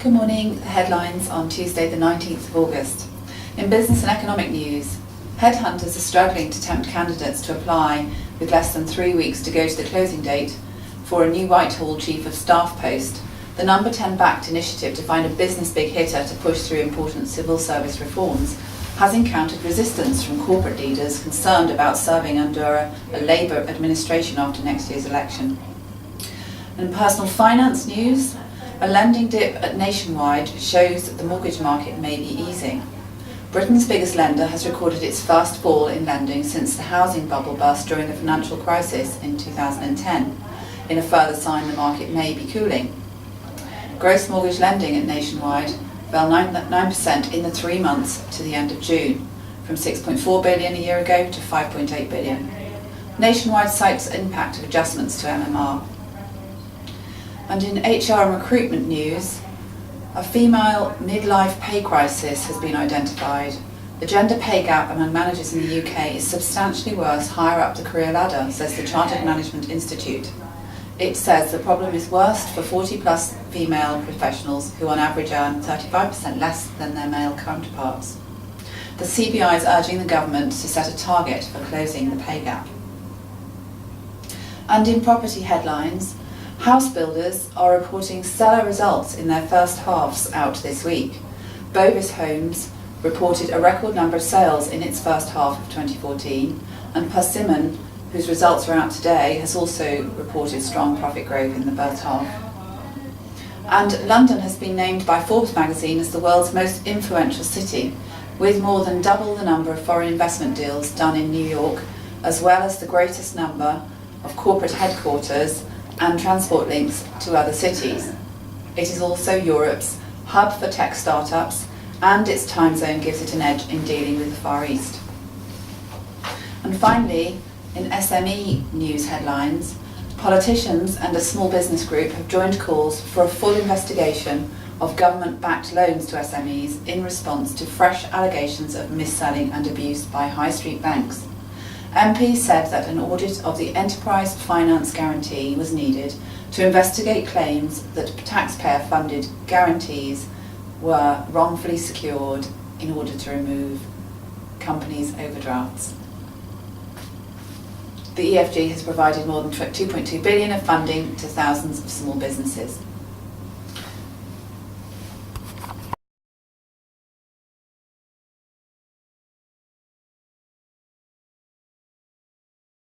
Good morning. The headlines on Tuesday the 19th of August. In business and economic news, headhunters are struggling to tempt candidates to apply with less than 3 weeks to go to the closing date for a new Whitehall Chief of Staff post. The number 10 backed initiative to find a business big hitter to push through important civil service reforms has encountered resistance from corporate leaders concerned about serving under a Labour administration after next year's election. In personal finance news, a lending dip at Nationwide shows that the mortgage market may be easing. Britain's biggest lender has recorded its first fall in lending since the housing bubble burst during the financial crisis in 2010, in a further sign the market may be cooling. Gross mortgage lending at Nationwide fell 9% in the 3 months to the end of June, from 6.4 billion a year ago to 5.8 billion. Nationwide cites the impact of adjustments to MMR. And in HR and recruitment news, a female midlife pay crisis has been identified. The gender pay gap among managers in the UK is substantially worse higher up the career ladder, says the Chartered Management Institute. It says the problem is worst for 40-plus female professionals who on average earn 35% less than their male counterparts. The CBI is urging the government to set a target for closing the pay gap. And in property headlines, house builders are reporting stellar results in their first halves out this week. Bovis Homes reported a record number of sales in its first half of 2014, and Persimmon, whose results are out today, has also reported strong profit growth in the first half. And London has been named by Forbes magazine as the world's most influential city, with more than double the number of foreign investment deals done in New York, as well as the greatest number of corporate headquarters and transport links to other cities. It is also Europe's hub for tech startups, and its time zone gives it an edge in dealing with the Far East. And finally, in SME news headlines, politicians and a small business group have joined calls for a full investigation of government-backed loans to SMEs in response to fresh allegations of mis-selling and abuse by high street banks. MPs said that an audit of the enterprise finance guarantee was needed to investigate claims that taxpayer-funded guarantees were wrongfully secured in order to remove companies' overdrafts. The EFG has provided more than 2.2 billion of funding to thousands of small businesses.